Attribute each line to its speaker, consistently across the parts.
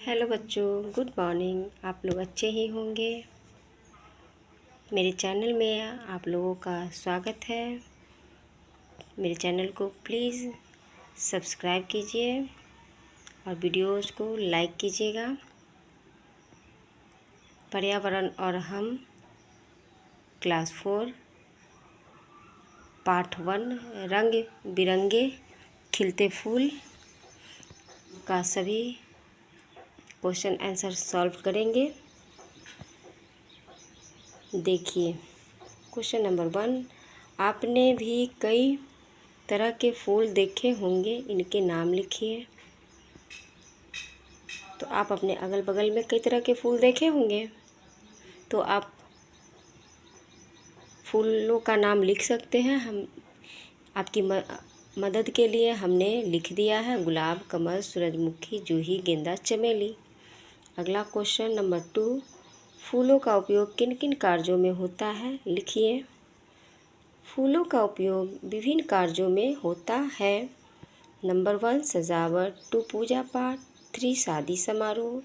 Speaker 1: Hello बच्चों, good morning. आप लोग अच्छे ही होंगे। मेरे चैनल में आप लोगों का स्वागत है। मेरे चैनल को प्लीज़ सब्सक्राइब कीजिए और वीडियोस को लाइक कीजिएगा। पर्यावरण और हम क्लास 4 पाठ 1 रंग बिरंगे खिलते फूल का सभी क्वेश्चन आंसर सॉल्व करेंगे। देखिए, क्वेश्चन नंबर 1, आपने भी कई तरह के फूल देखे होंगे, इनके नाम लिखिए। तो आप अपने अगल बगल में कई तरह के फूल देखे होंगे, तो आप फूलों का नाम लिख सकते हैं। हम आपकी मदद के लिए हमने लिख दिया है: गुलाब, कमल, सूरजमुखी, जूही, गेंदा, चमेली। अगला क्वेश्चन नंबर 2, फूलों का उपयोग किन किन कार्यों में होता है, लिखिए। फूलों का उपयोग विभिन्न कार्यों में होता है। नंबर 1 सजावट, 2 पूजा पाठ, 3 शादी समारोह,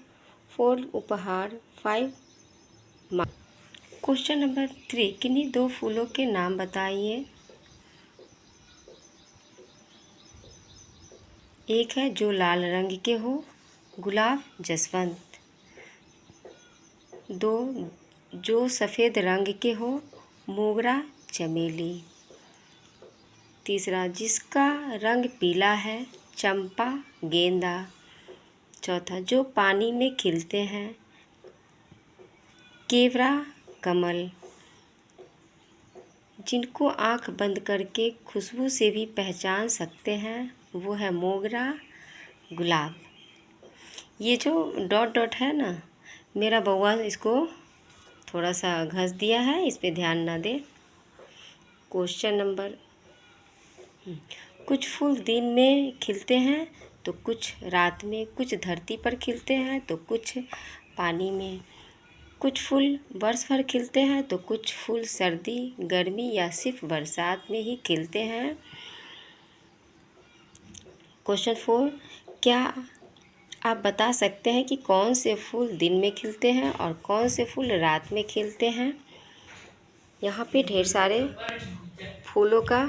Speaker 1: 4 उपहार, 5 क्वेश्चन नंबर 3, किन्हीं 2 फूलों के नाम बताइए। एक है जो लाल रंग के हो, गुलाब, जसवंत। 2 जो सफ़ेद रंग के हो, मोगरा, चमेली। तीसरा जिसका रंग पीला है, चंपा, गेंदा। चौथा जो पानी में खिलते हैं, केवड़ा, कमल। जिनको आँख बंद करके खुशबू से भी पहचान सकते हैं, वो है मोगरा, गुलाब। ये जो डॉट डॉट है ना, मेरा बउआ इसको थोड़ा सा घस दिया है, इस पे ध्यान ना दे। क्वेश्चन नंबर, कुछ फूल दिन में खिलते हैं तो कुछ रात में, कुछ धरती पर खिलते हैं तो कुछ पानी में, कुछ फूल वर्ष भर खिलते हैं तो कुछ फूल सर्दी, गर्मी या सिर्फ बरसात में ही खिलते हैं। क्वेश्चन 4, क्या आप बता सकते हैं कि कौन से फूल दिन में खिलते हैं और कौन से फूल रात में खिलते हैं। यहाँ पे ढेर सारे फूलों का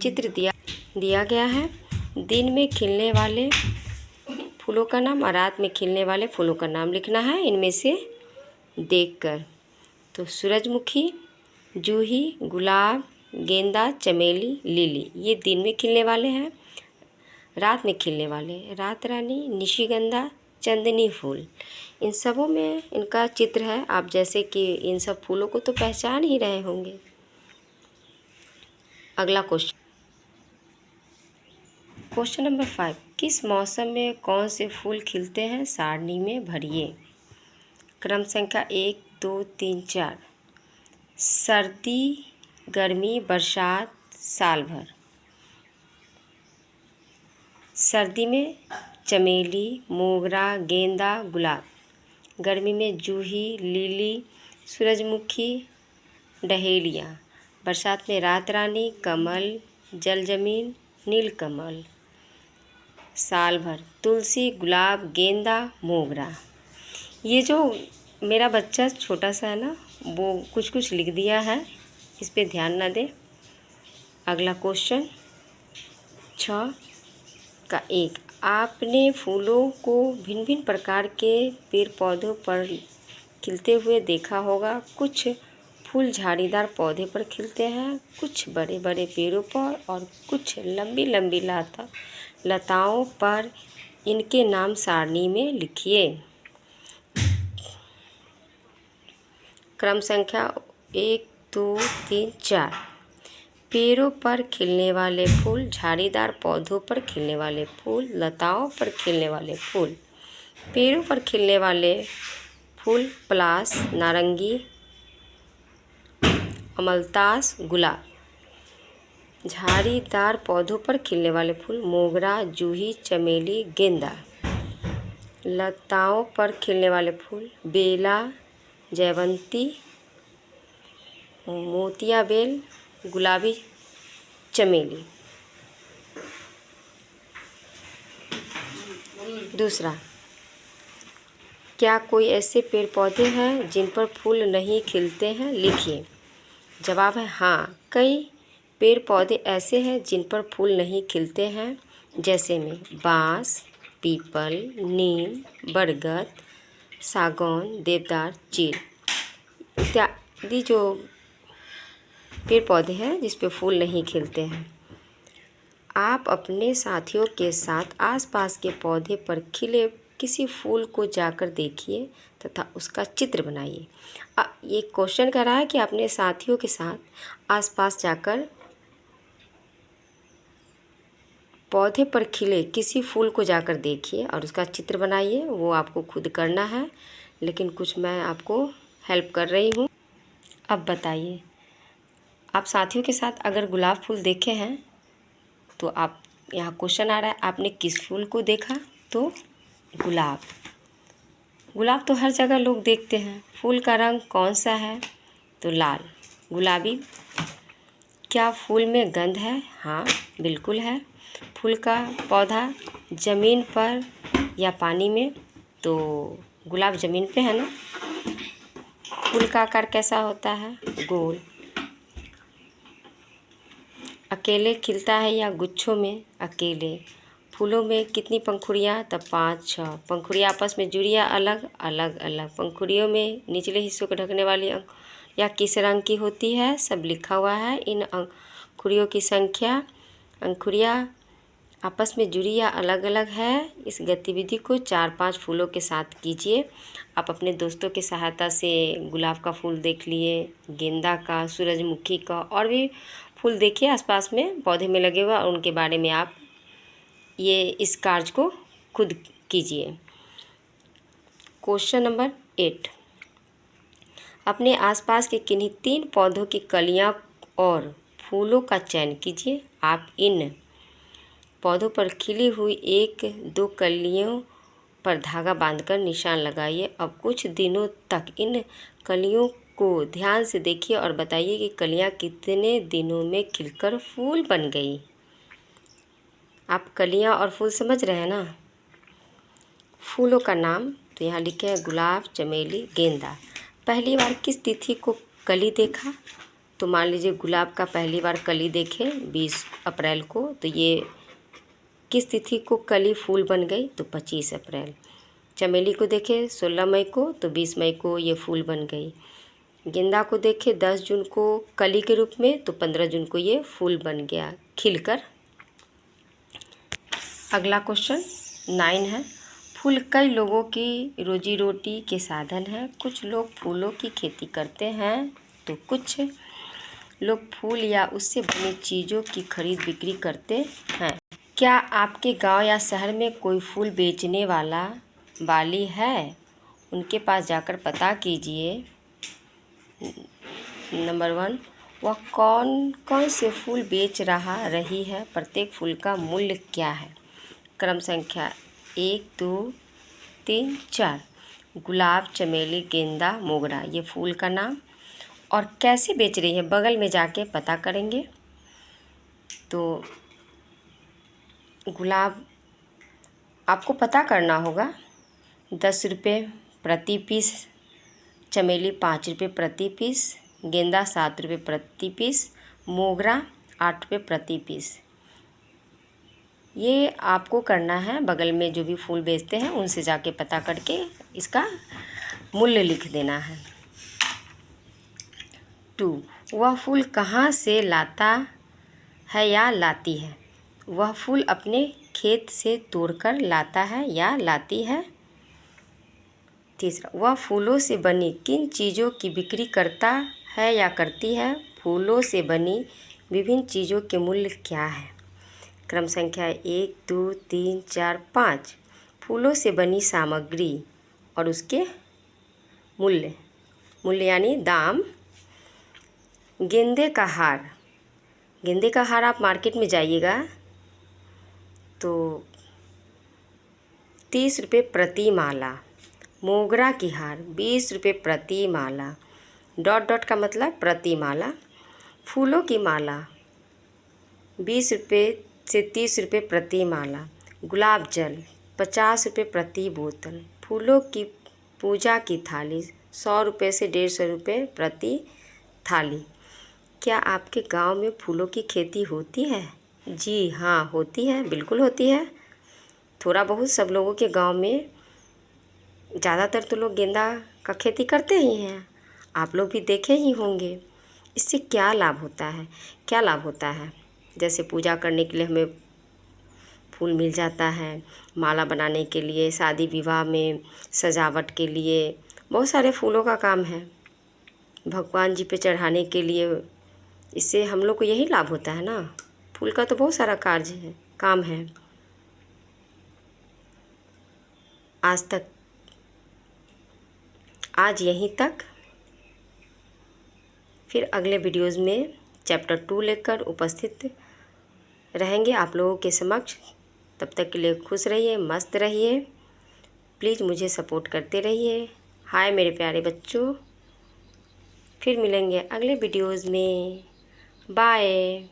Speaker 1: चित्र दिया गया है। दिन में खिलने वाले फूलों का नाम और रात में खिलने वाले फूलों का नाम लिखना है इनमें से देखकर। तो सूरजमुखी, जूही, गुलाब, गेंदा, चमेली, लिली, ये दिन में खिलने वाले हैं। रात में खिलने वाले रात रानी, निशिगंधा, चंदनी फूल। इन सबों में इनका चित्र है। आप जैसे कि इन सब फूलों को तो पहचान ही रहे होंगे। अगला क्वेश्चन नंबर 5, किस मौसम में कौन से फूल खिलते हैं, सारणी में भरिए। क्रम संख्या 1 2 3 4। सर्दी, गर्मी, बरसात, साल भर। सर्दी में चमेली, मोगरा, गेंदा, गुलाब। गर्मी में जूही, लिली, सूरजमुखी, डहेलिया। बरसात में रात रानी, कमल, जल जमीन, नीलकमल। साल भर तुलसी, गुलाब, गेंदा, मोगरा। ये जो मेरा बच्चा छोटा सा है ना, वो कुछ कुछ लिख दिया है, इस पे ध्यान ना दे। अगला क्वेश्चन 6 का 1, आपने फूलों को भिन्न भिन्न प्रकार के पेड़ पौधों पर खिलते हुए देखा होगा। कुछ फूल झाड़ीदार पौधे पर खिलते हैं, कुछ बड़े बड़े पेड़ों पर और कुछ लंबी लंबी लताओं पर। इनके नाम सारणी में लिखिए। क्रम संख्या 1 2 3 4। पेड़ों पर खिलने वाले फूल, झाड़ीदार पौधों पर खिलने वाले फूल, लताओं पर खिलने वाले फूल। पेड़ों पर खिलने वाले फूल पलाश, नारंगी, अमलतास, गुलाब। झाड़ीदार पौधों पर खिलने वाले फूल मोगरा, जूही, चमेली, गेंदा। लताओं पर खिलने वाले फूल बेला, जयवंती, मोतिया बेल, गुलाबी, चमेली। दूसरा, क्या कोई ऐसे पेड़ पौधे हैं जिन पर फूल नहीं खिलते हैं? लिखिए। जवाब है हाँ, कई पेड़ पौधे ऐसे हैं जिन पर फूल नहीं खिलते हैं, जैसे में बांस, पीपल, नीम, बरगद, सागौन, देवदार, चीड़ इत्यादि जो पेड़ पौधे हैं जिस पे फूल नहीं खिलते हैं। आप अपने साथियों के साथ आसपास के पौधे पर खिले किसी फूल को जाकर देखिए तथा उसका चित्र बनाइए। ये क्वेश्चन कर रहा है कि अपने साथियों के साथ आसपास जाकर पौधे पर खिले किसी फूल को जाकर देखिए और उसका चित्र बनाइए। वो आपको खुद करना है, लेकिन कुछ मैं आपको हेल्प कर रही हूँ। अब बताइए, आप साथियों के साथ अगर गुलाब फूल देखे हैं तो आप यहाँ क्वेश्चन आ रहा है, आपने किस फूल को देखा? तो गुलाब। गुलाब तो हर जगह लोग देखते हैं। फूल का रंग कौन सा है? तो लाल, गुलाबी। क्या फूल में गंध है? हाँ, बिल्कुल है। फूल का पौधा ज़मीन पर या पानी में? तो गुलाब ज़मीन पे है ना। फूल का आकार कैसा होता है? गोल। अकेले खिलता है या गुच्छों में? अकेले। फूलों में कितनी पंखुड़ियाँ? तब 5-6 पंखुड़ियाँ आपस में जुड़ी या अलग अलग। पंखुड़ियों में निचले हिस्सों को ढकने वाली या किस रंग की होती है? सब लिखा हुआ है। इन अंकुरियों की संख्या, अंकुरियाँ आपस में जुड़ी या अलग अलग है। इस गतिविधि को 4-5 फूलों के साथ कीजिए। आप अपने दोस्तों की सहायता से गुलाब का फूल देख लिए, गेंदा का, सूरजमुखी का और भी फूल देखिए आसपास में पौधे में लगे हुए, और उनके बारे में आप इस कार्य को खुद कीजिए। क्वेश्चन नंबर 8, अपने आसपास के किन्हीं 3 पौधों की कलियां और फूलों का चयन कीजिए। आप इन पौधों पर खिली हुई 1-2 कलियों पर धागा बांधकर निशान लगाइए। अब कुछ दिनों तक इन कलियों को ध्यान से देखिए और बताइए कि कलियां कितने दिनों में खिलकर फूल बन गई। आप कलियां और फूल समझ रहे हैं ना। फूलों का नाम तो यहाँ लिखे हैं गुलाब, चमेली, गेंदा। पहली बार किस तिथि को कली देखा? तो मान लीजिए गुलाब का पहली बार कली देखे 20 अप्रैल को, तो ये किस तिथि को कली फूल बन गई? तो 25 अप्रैल। चमेली को देखे 16 मई को, तो 20 मई को ये फूल बन गई। गेंदा को देखे 10 जून को कली के रूप में, तो 15 जून को ये फूल बन गया खिलकर। अगला क्वेश्चन 9 है, फूल कई लोगों की रोजी रोटी के साधन है। कुछ लोग फूलों की खेती करते हैं तो कुछ लोग फूल या उससे बनी चीज़ों की खरीद बिक्री करते हैं। क्या आपके गांव या शहर में कोई फूल बेचने वाली है? उनके पास जाकर पता कीजिए। नंबर 1, वह कौन कौन से फूल बेच रही है? प्रत्येक फूल का मूल्य क्या है? क्रम संख्या 1, 2, 3, 4। गुलाब, चमेली, गेंदा, मोगरा, ये फूल का नाम। और कैसे बेच रही है? बगल में जाके पता करेंगे। तो गुलाब आपको पता करना होगा, 10 रुपये प्रति पीस। चमेली 5 रुपये प्रति पीस। गेंदा 7 रुपये प्रति पीस। मोगरा 8 रुपये प्रति पीस। ये आपको करना है, बगल में जो भी फूल बेचते हैं उनसे जाके पता करके इसका मूल्य लिख देना है। 2, वह फूल कहाँ से लाता है या लाती है? वह फूल अपने खेत से तोड़कर लाता है या लाती है? तीसरा, वह फूलों से बनी किन चीज़ों की बिक्री करता है या करती है? फूलों से बनी विभिन्न चीज़ों के मूल्य क्या है? क्रम संख्या 1, 2, 3, 4, 5। फूलों से बनी सामग्री और उसके मूल्य यानी दाम। गेंदे का हार, गेंदे का हार आप मार्केट में जाइएगा तो 30 रुपये प्रति माला। मोगरा की हार 20 रुपये प्रति माला। डॉट का मतलब प्रति माला। फूलों की माला 20 रुपये से 30 रुपये प्रति माला। गुलाब जल 50 रुपये प्रति बोतल। फूलों की पूजा की थाली 100 रुपये से 150 रुपये प्रति थाली। क्या आपके गांव में फूलों की खेती होती है? जी हाँ, होती है, बिल्कुल होती है। थोड़ा बहुत सब लोगों के गांव में, ज़्यादातर तो लोग गेंदा का खेती करते ही हैं। आप लोग भी देखे ही होंगे। इससे क्या लाभ होता है? क्या लाभ होता है? जैसे पूजा करने के लिए हमें फूल मिल जाता है, माला बनाने के लिए, शादी विवाह में सजावट के लिए बहुत सारे फूलों का काम है, भगवान जी पे चढ़ाने के लिए। इससे हम लोग को यही लाभ होता है ना। फूल का तो बहुत सारा कार्य है, काम है। आज यहीं तक। फिर अगले वीडियोज़ में चैप्टर 2 लेकर उपस्थित रहेंगे आप लोगों के समक्ष। तब तक के लिए खुश रहिए, मस्त रहिए। प्लीज़ मुझे सपोर्ट करते रहिए। हाय मेरे प्यारे बच्चों, फिर मिलेंगे अगले वीडियोज़ में। बाय।